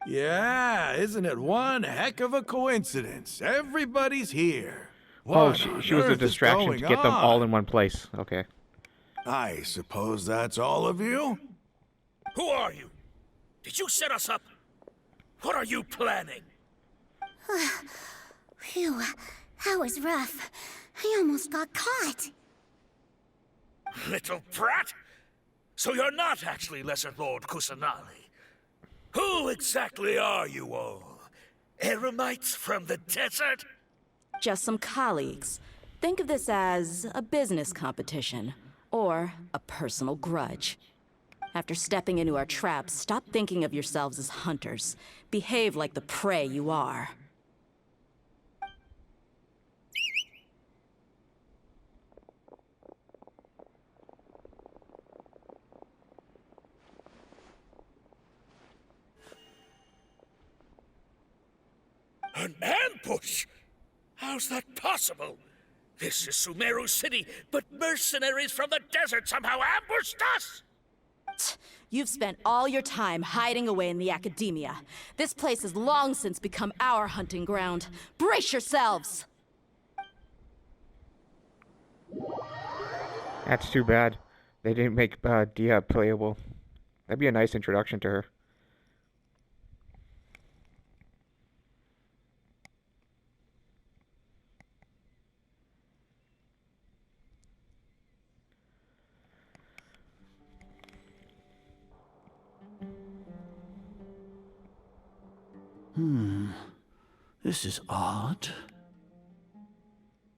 Yeah, isn't it one heck of a coincidence? Everybody's here. Oh, What on she was a earth is distraction to going get them all on? in one place. Okay. I suppose that's all of you? Who are you? Did you set us up? What are you planning? Phew, that was rough. I almost got caught. Little brat? So you're not actually Lesser Lord Kusanali. Who exactly are you all? Eremites from the desert? Just some colleagues. Think of this as a business competition, or a personal grudge. After stepping into our traps, stop thinking of yourselves as hunters. Behave like the prey you are. An ambush? How's that possible? This is Sumeru City, but mercenaries from the desert somehow ambushed us! You've spent all your time hiding away in the academia. This place has long since become our hunting ground. Brace yourselves! That's too bad. They didn't make Dia playable. That'd be a nice introduction to her. This is odd.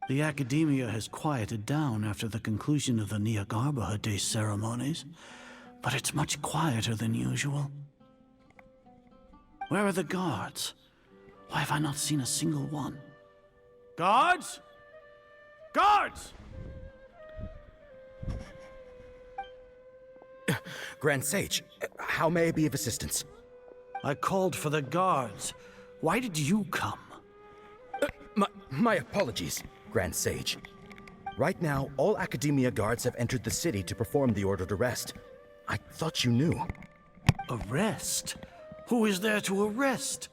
The academia has quieted down after the conclusion of the Niagarbaha Day ceremonies, but it's much quieter than usual. Where are the guards? Why have I not seen a single one? Guards? Guards! Grand Sage, how may I be of assistance? I called for the guards. Why did you come? My apologies, Grand Sage. Right now, all Academia guards have entered the city to perform the ordered arrest. I thought you knew. Arrest? Who is there to arrest?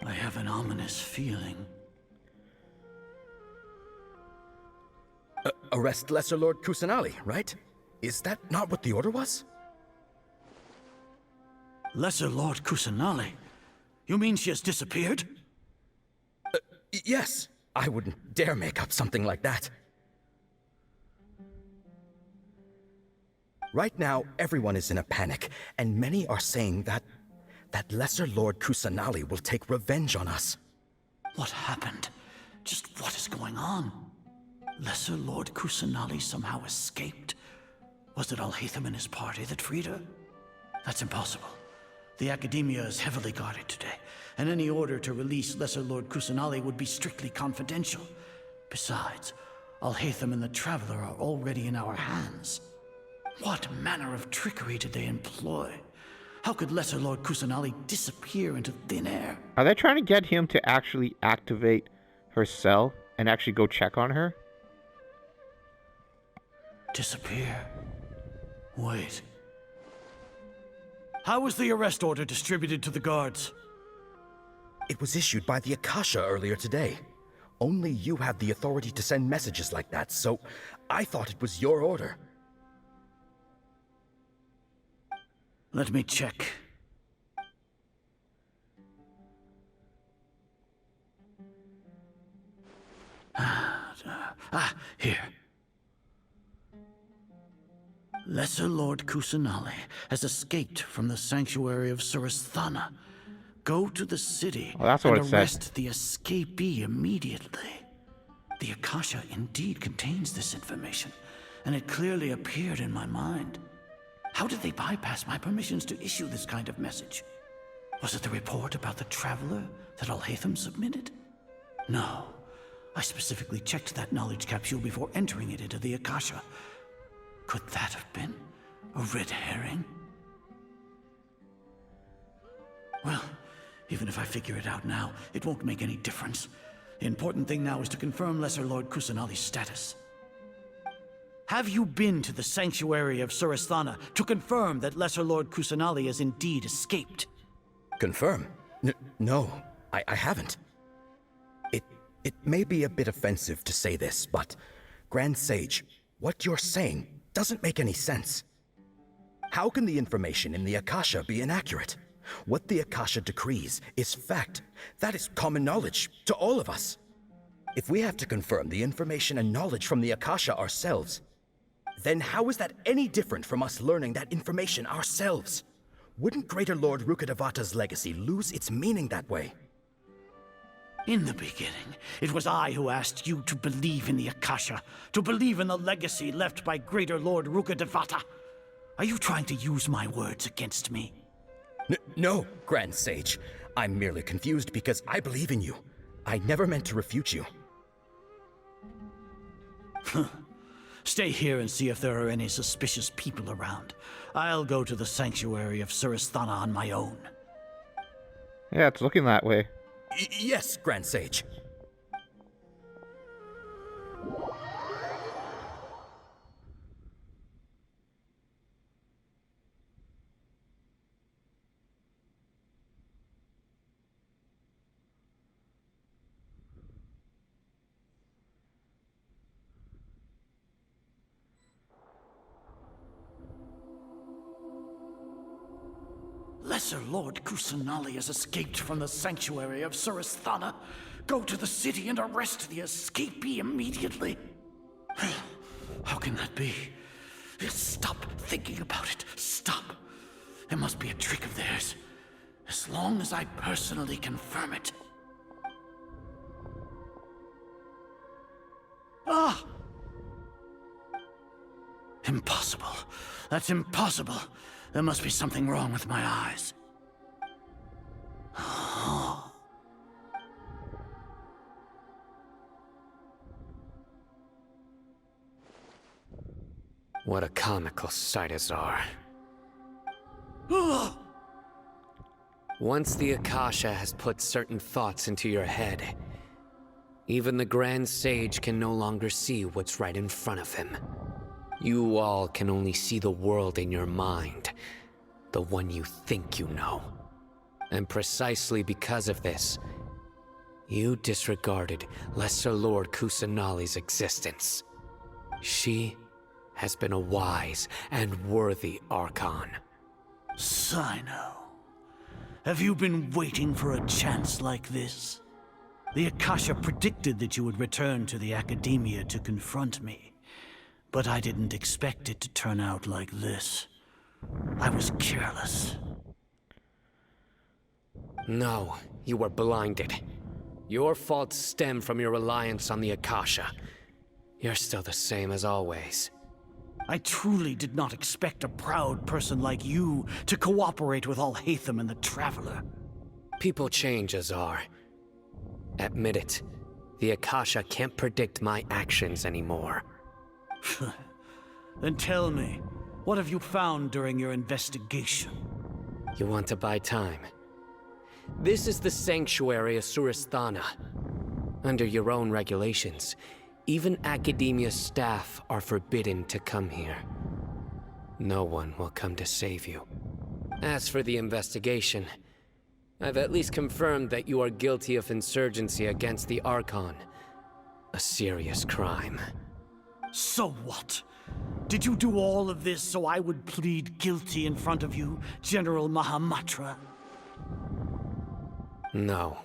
I have an ominous feeling. Arrest Lesser Lord Kusanali, right? Is that not what the order was? Lesser Lord Kusanali? You mean she has disappeared? Yes. I wouldn't dare make up something like that. Right now, everyone is in a panic, and many are saying that Lesser Lord Kusanali will take revenge on us. What happened? Just what is going on? Lesser Lord Kusanali somehow escaped? Was it Alhaitham and his party that freed her? That's impossible. The Academia is heavily guarded today, and any order to release Lesser Lord Kusanali would be strictly confidential. Besides, Alhaitham and the Traveler are already in our hands. What manner of trickery did they employ? How could Lesser Lord Kusanali disappear into thin air? Are they trying to get him to actually activate her cell and actually go check on her? Disappear? Wait. How was the arrest order distributed to the guards? It was issued by the Akasha earlier today. Only you have the authority to send messages like that, so I thought it was your order. Let me check. Here. Lesser Lord Kusanali has escaped from the sanctuary of Surasthana. Go to the city that's what and it said. arrest the escapee immediately. The Akasha indeed contains this information, and it clearly appeared in my mind. How did they bypass my permissions to issue this kind of message? Was it the report about the Traveler that Alhaitham submitted? No. I specifically checked that knowledge capsule before entering it into the Akasha. Could that have been a red herring? Well, even if I figure it out now, it won't make any difference. The important thing now is to confirm Lesser Lord Kusanali's status. Have you been to the sanctuary of Surasthana to confirm that Lesser Lord Kusanali has indeed escaped? Confirm? No, I haven't. It may be a bit offensive to say this, but Grand Sage, what you're saying doesn't make any sense. How can the information in the Akasha be inaccurate? What the Akasha decrees is fact. That is common knowledge to all of us. If we have to confirm the information and knowledge from the Akasha ourselves, then how is that any different from us learning that information ourselves? Wouldn't Greater Lord Rukkhadevata's legacy lose its meaning that way? In the beginning, it was I who asked you to believe in the Akasha, to believe in the legacy left by Greater Lord Rukkhadevata. Are you trying to use my words against me? No, Grand Sage. I'm merely confused because I believe in you. I never meant to refute you. Stay here and see if there are any suspicious people around. I'll go to the sanctuary of Suristhana on my own. Yeah, it's looking that way. Yes, Grand Sage. Lesser Lord Kusanali has escaped from the sanctuary of Suristhana. Go to the city and arrest the escapee immediately. How can that be? Stop thinking about it. Stop. It must be a trick of theirs. As long as I personally confirm it. Ah! Impossible. That's impossible. There must be something wrong with my eyes. What a comical sight, Azar. Once the Akasha has put certain thoughts into your head, even the Grand Sage can no longer see what's right in front of him. You all can only see the world in your mind, the one you think you know. And precisely because of this, you disregarded Lesser Lord Kusanali's existence. She has been a wise and worthy Archon. Sino, have you been waiting for a chance like this? The Akasha predicted that you would return to the Academia to confront me. But I didn't expect it to turn out like this. I was careless. No, you were blinded. Your faults stem from your reliance on the Akasha. You're still the same as always. I truly did not expect a proud person like you to cooperate with Alhaitham and the Traveler. People change, Azar. Admit it. The Akasha can't predict my actions anymore. Then tell me, what have you found during your investigation? You want to buy time? This is the sanctuary of Suristhana. Under your own regulations, even Academia staff are forbidden to come here. No one will come to save you. As for the investigation, I've at least confirmed that you are guilty of insurgency against the Archon. A serious crime. So what? Did you do all of this so I would plead guilty in front of you, General Mahamatra? No.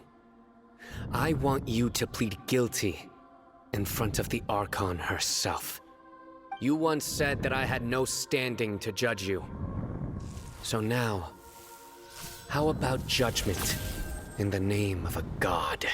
I want you to plead guilty in front of the Archon herself. You once said that I had no standing to judge you. So now, how about judgment in the name of a god?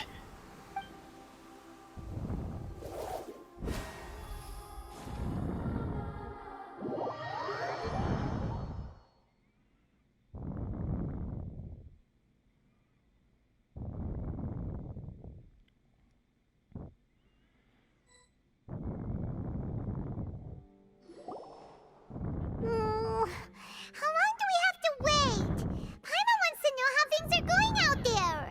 How long do we have to wait? Paimon wants to know how things are going out there.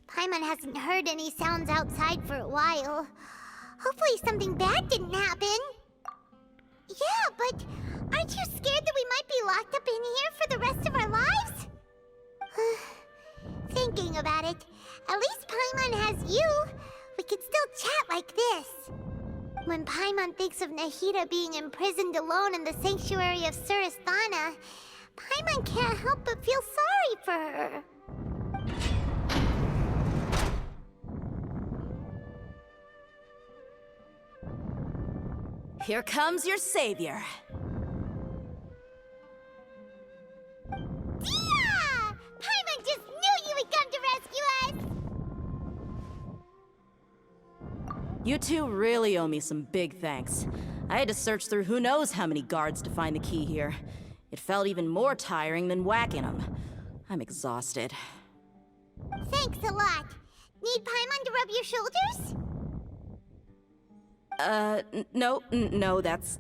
Paimon hasn't heard any sounds outside for a while. Hopefully something bad didn't happen. Yeah, but aren't you scared that we might be locked up in here for the rest of our lives? Thinking about it, at least Paimon has you. We could still chat like this. When Paimon thinks of Nahida being imprisoned alone in the sanctuary of Surasthana, Paimon can't help but feel sorry for her. Here comes your savior. Dia! Paimon just knew you would come to rescue us! You two really owe me some big thanks. I had to search through who knows how many guards to find the key here. It felt even more tiring than whacking them. I'm exhausted. Thanks a lot. Need Paimon to rub your shoulders? No, that's,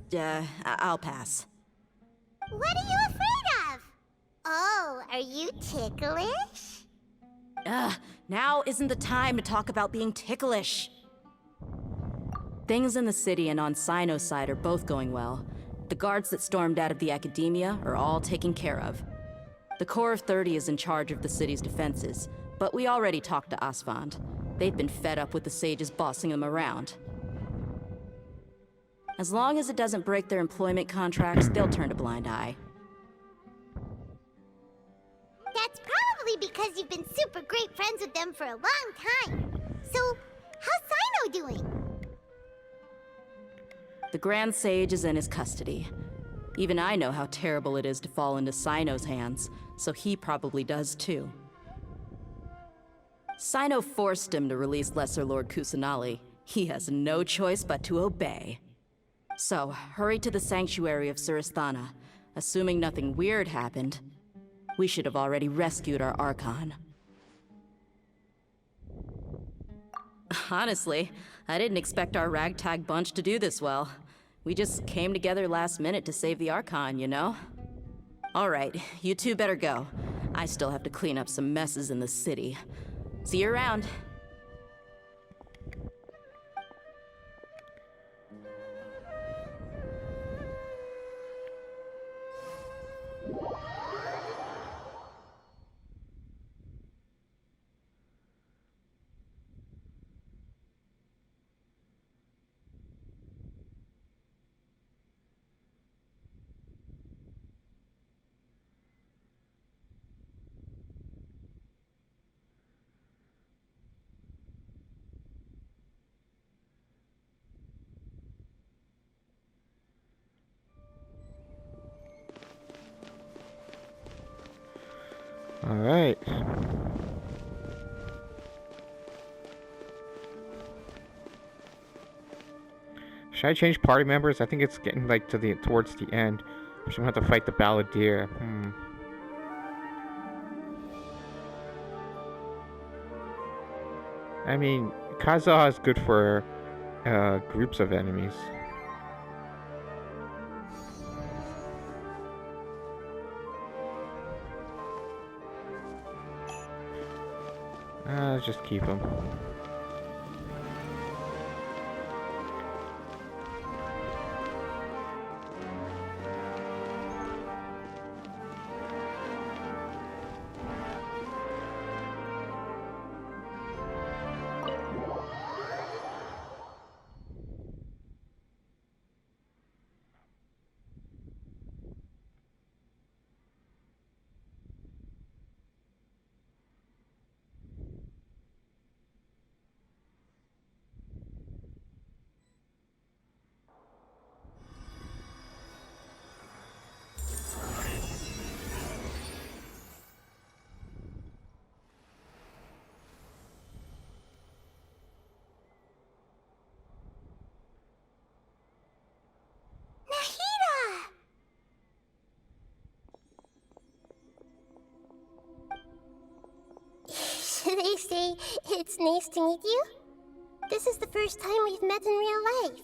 I'll pass. What are you afraid of? Oh, are you ticklish? Now isn't the time to talk about being ticklish. Things in the city and on Sino's side are both going well. The guards that stormed out of the academia are all taken care of. The Corps of 30 is in charge of the city's defenses, but we already talked to Asfand. They've been fed up with the sages bossing them around. As long as it doesn't break their employment contracts, they'll turn a blind eye. That's probably because you've been super great friends with them for a long time. So, how's Sino doing? The Grand Sage is in his custody. Even I know how terrible it is to fall into Sino's hands, so he probably does too. Sino forced him to release Lesser Lord Kusanali. He has no choice but to obey. So, hurry to the sanctuary of Surasthana. Assuming nothing weird happened, we should have already rescued our Archon. Honestly, I didn't expect our ragtag bunch to do this well. We just came together last minute to save the Archon, you know? Alright, you two better go. I still have to clean up some messes in the city. See you around. Alright. Should I change party members? I think it's getting like towards the end. I'm gonna have to fight the Balladeer. I mean, Kaza is good for groups of enemies. Let's just keep him. They say it's nice to meet you. This is the first time we've met in real life.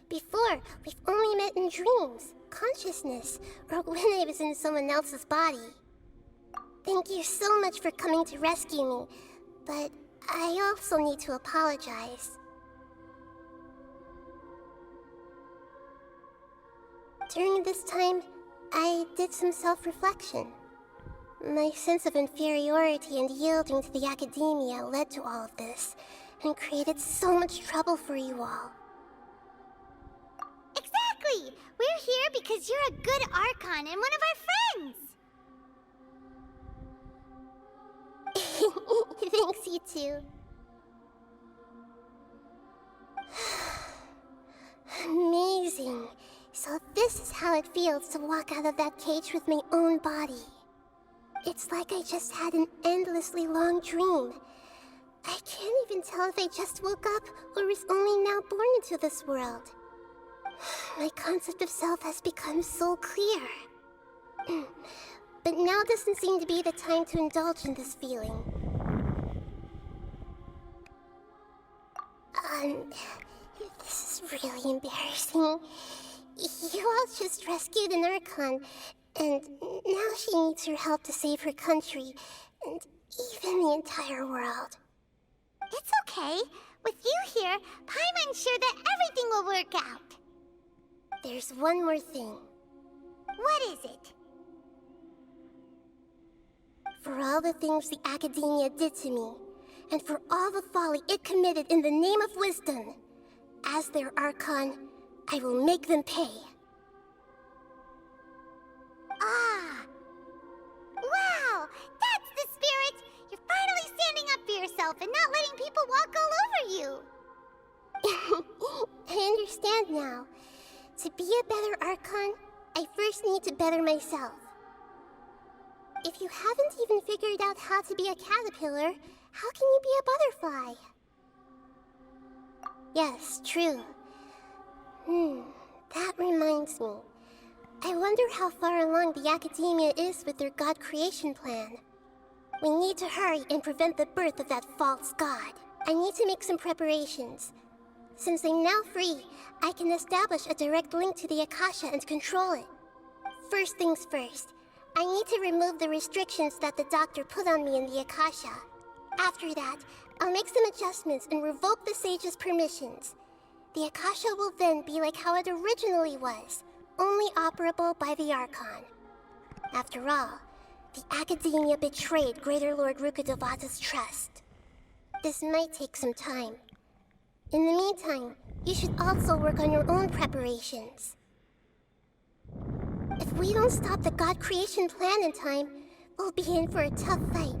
Before, we've only met in dreams, consciousness, or when I was in someone else's body. Thank you so much for coming to rescue me, but I also need to apologize. During this time, I did some self-reflection. My sense of inferiority and yielding to the academia led to all of this, and created so much trouble for you all. Exactly! We're here because you're a good Archon and one of our friends! Thanks, you two. Amazing. So this is how it feels to walk out of that cage with my own body. It's like I just had an endlessly long dream. I can't even tell if I just woke up or was only now born into this world. My concept of self has become so clear. But now doesn't seem to be the time to indulge in this feeling. This is really embarrassing. You all just rescued an Archon, and now she needs your help to save her country, and even the entire world. It's okay. With you here, Paimon's sure that everything will work out. There's one more thing. What is it? For all the things the Academia did to me, and for all the folly it committed in the name of wisdom, as their Archon, I will make them pay. Ah! Wow! That's the spirit! You're finally standing up for yourself and not letting people walk all over you! I understand now. To be a better Archon, I first need to better myself. If you haven't even figured out how to be a caterpillar, how can you be a butterfly? Yes, true. That reminds me. I wonder how far along the Academia is with their god creation plan. We need to hurry and prevent the birth of that false god. I need to make some preparations. Since I'm now free, I can establish a direct link to the Akasha and control it. First things first, I need to remove the restrictions that the doctor put on me in the Akasha. After that, I'll make some adjustments and revoke the sage's permissions. The Akasha will then be like how it originally was, only operable by the Archon. After all, the Academia betrayed Greater Lord Rukkhadevata's trust. This might take some time. In the meantime, you should also work on your own preparations. If we don't stop the god creation plan in time, we'll be in for a tough fight.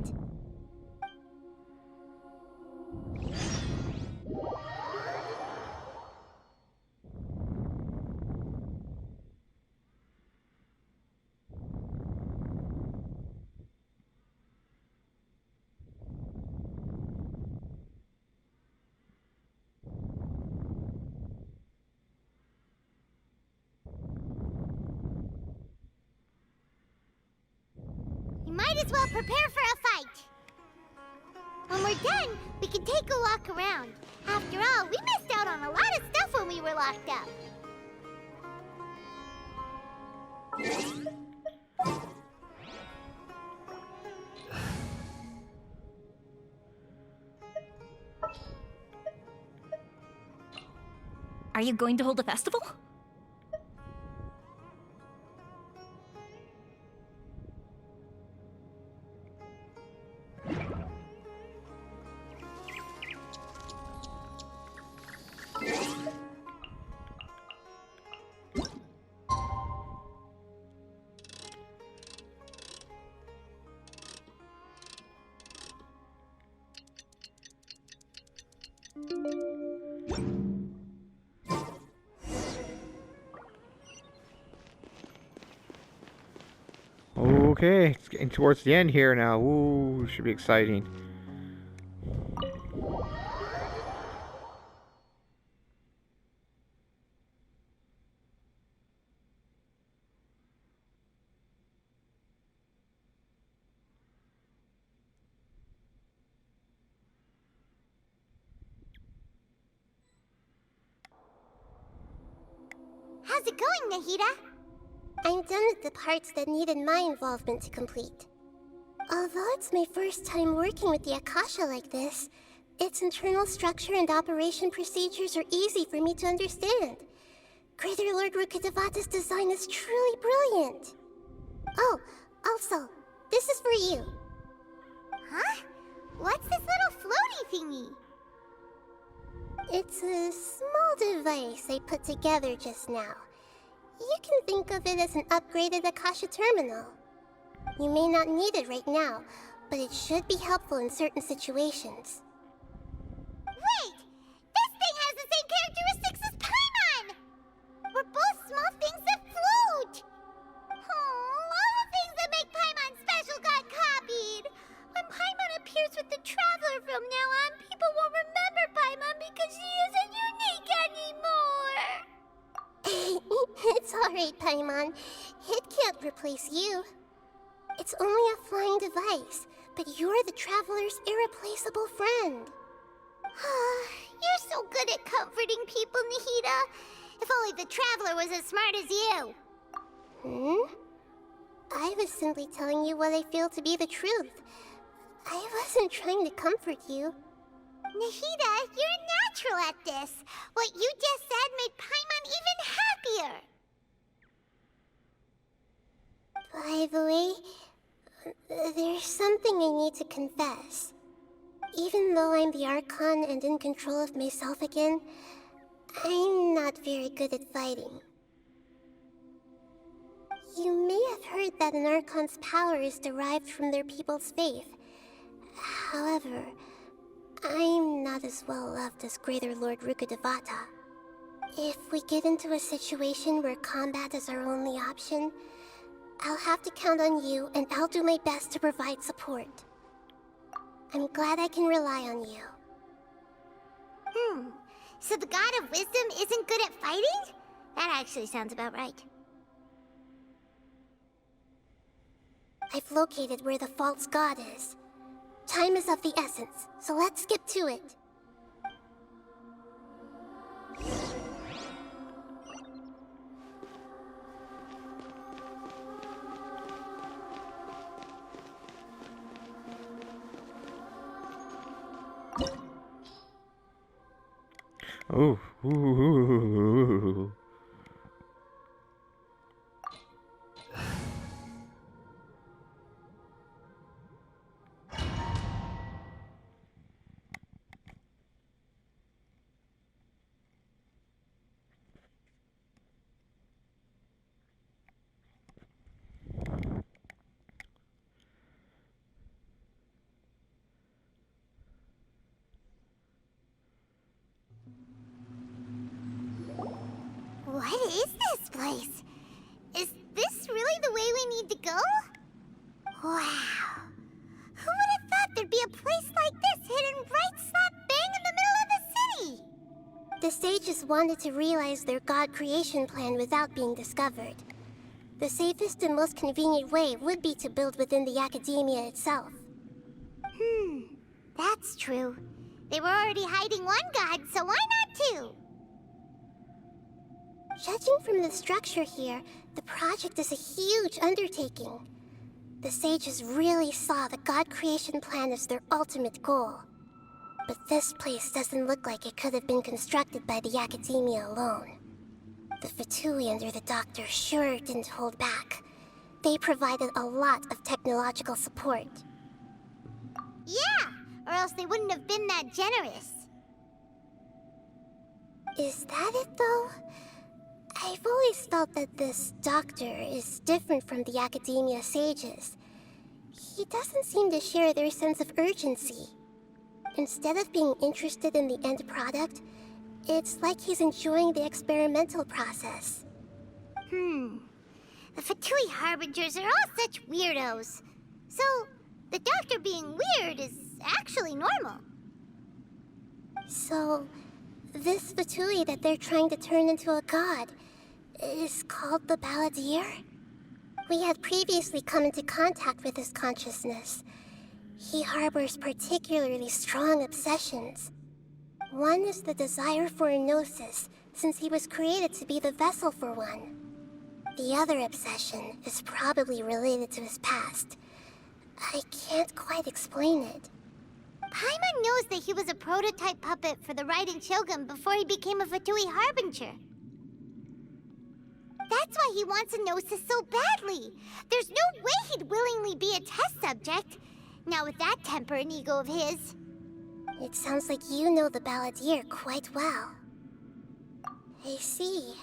You might as well prepare for a fight. When we're done, we can take a walk around. After all, we missed out on a lot of stuff when we were locked up. Are you going to hold a festival? Okay, it's getting towards the end here now. Ooh, should be exciting. How's it going, Nahida? I'm done with the parts that needed my involvement to complete. Although it's my first time working with the Akasha like this, its internal structure and operation procedures are easy for me to understand. Greater Lord Rukkhadevata's design is truly brilliant. Oh, also, this is for you. Huh? What's this little floaty thingy? It's a small device I put together just now. You can think of it as an upgraded Akasha terminal. You may not need it right now, but it should be helpful in certain situations. Wait! This thing has the same characteristics as Paimon! We're both small things that float! Oh, all the things that make Paimon special got copied! When Paimon appears with the Traveler from now on, people won't remember Paimon because she isn't unique anymore! It's alright, Paimon. It can't replace you. It's only a flying device, but you're the Traveler's irreplaceable friend. You're so good at comforting people, Nahida. If only the Traveler was as smart as you. I was simply telling you what I feel to be the truth. I wasn't trying to comfort you. Nahida, you're a natural at this. What you just said made Paimon even happier. By the way, there's something I need to confess. Even though I'm the Archon and in control of myself again, I'm not very good at fighting. You may have heard that an Archon's power is derived from their people's faith. However, I'm not as well loved as Greater Lord Rukkhadevata. If we get into a situation where combat is our only option, I'll have to count on you, and I'll do my best to provide support. I'm glad I can rely on you. So the God of Wisdom isn't good at fighting? That actually sounds about right. I've located where the false god is. Time is of the essence, so let's skip to it. Ooh. Ooh. What is this place? Is this really the way we need to go? Wow. Who would have thought there'd be a place like this hidden right slap bang in the middle of the city? The sages wanted to realize their god creation plan without being discovered. The safest and most convenient way would be to build within the academia itself. That's true. They were already hiding one god, so why not two? Judging from the structure here, the project is a huge undertaking. The sages really saw the god creation plan as their ultimate goal. But this place doesn't look like it could have been constructed by the academia alone. The Fatui under the Doctor sure didn't hold back. They provided a lot of technological support. Yeah, or else they wouldn't have been that generous. Is that it, though? I've always felt that this Doctor is different from the academia sages. He doesn't seem to share their sense of urgency. Instead of being interested in the end product, it's like he's enjoying the experimental process. The Fatui Harbingers are all such weirdos. So, the Doctor being weird is actually normal. So, this Fatui that they're trying to turn into a god is called the Balladeer? We had previously come into contact with his consciousness. He harbors particularly strong obsessions. One is the desire for a gnosis, since he was created to be the vessel for one. The other obsession is probably related to his past. I can't quite explain it. Paimon knows that he was a prototype puppet for the Raiden Shogun before he became a Fatui Harbinger. That's why he wants a Gnosis so badly. There's no way he'd willingly be a test subject. Not with that temper and ego of his. It sounds like you know the Balladeer quite well. I see.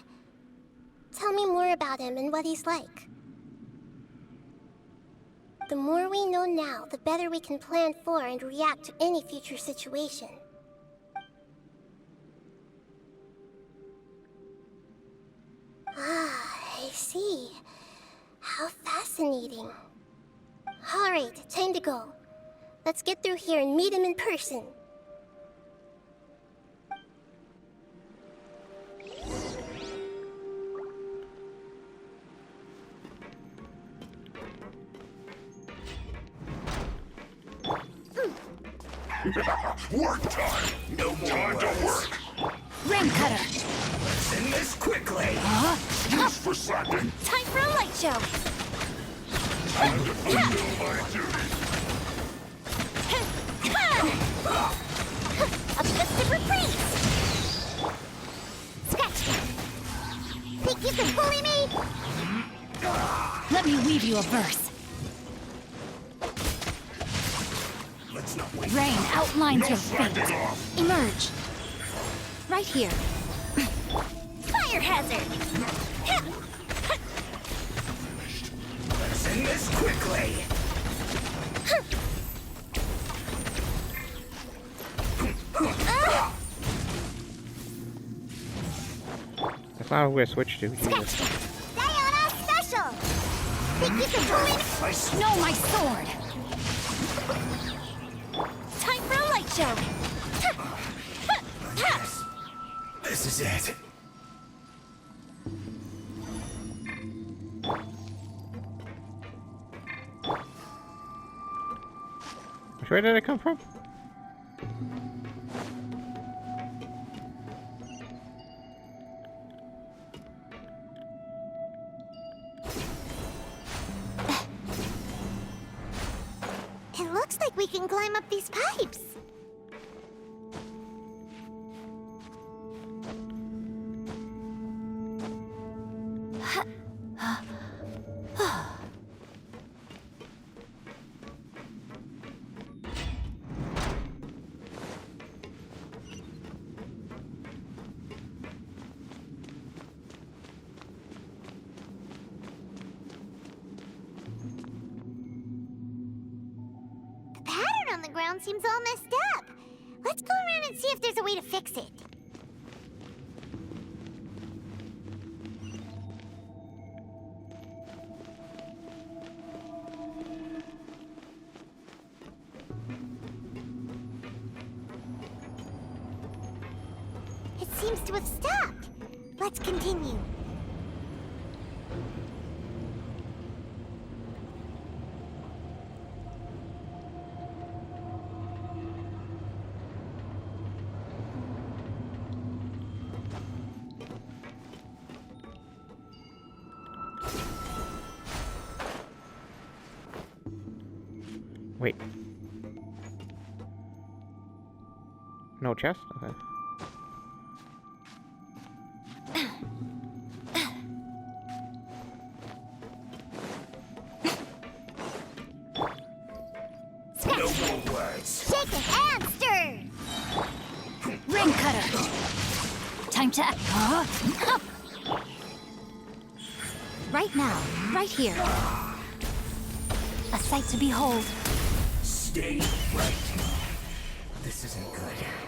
Tell me more about him and what he's like. The more we know now, the better we can plan for and react to any future situation. Ah, I see. How fascinating. Alright, time to go. Let's get through here and meet him in person. Work time! No more time to work! Ring cutter! Let's end this quickly! Use for slacking! Time for a light show! Time to fulfill my duty! A twisted reprise! Scratch! Think you can bully me? Let me weave you a verse. Let's not wait. Rain outlines No your fate. slacking off. Emerge. Right here. Fire hazard! Let's end this quickly! That's not where I switched to. Stay on us special! Think you can bully me? No, my sword! Time for a light show! This is it. Where did it come from? It looks like we can climb up these pipes. The pattern on the ground seems all messed up. Let's go around and see if there's a way to fix it. It seems to have stopped. Let's continue. Wait. No chest? Okay. No more words. Shake it and stir! Ring cutter! Time to act. Huh? Right now, right here. A sight to behold. Stay right. This isn't good.